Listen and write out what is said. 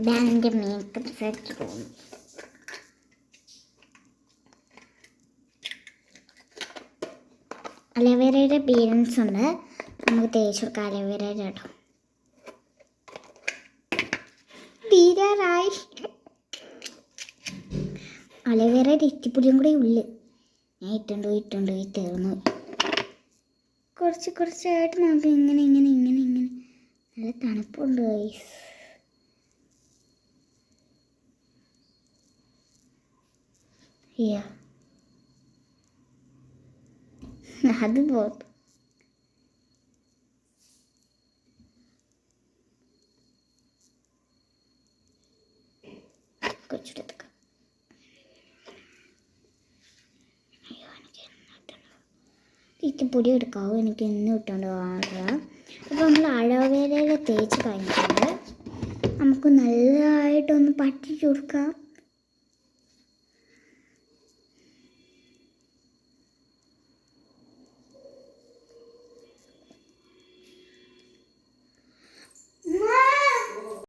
ഇതാണ് എൻ്റെ makeup set room. അലോവേരയുടെ പീരൻസ് ഉണ്ട്, നമുക്ക് തേച്ച് കൊടുക്കാം. അലോവേരയുടെ കേട്ടോ തീരാറായി. അലോവേരയുടെ ഇറ്റിപ്പുളിയും കൂടെ ഉള്ളു. ഞാൻ ഇട്ടുണ്ട് തീർന്നു. കുറച്ചായിട്ട് നമുക്ക് ഇങ്ങനെ നല്ല തണുപ്പുണ്ട് ഗൈസ്. അത് പോകും. കുറച്ചെടുക്കാം. പൊടി എടുക്കാവോ? എനിക്ക് ഇന്ന് ഇട്ടുകൊണ്ട് പോകാനുള്ള. അപ്പോൾ നമ്മൾ അലോവേരയിൽ തേച്ച് കഴിഞ്ഞിട്ടുണ്ട്. നമുക്ക് നല്ലതായിട്ടൊന്ന് പറ്റിച്ച് കൊടുക്കാം.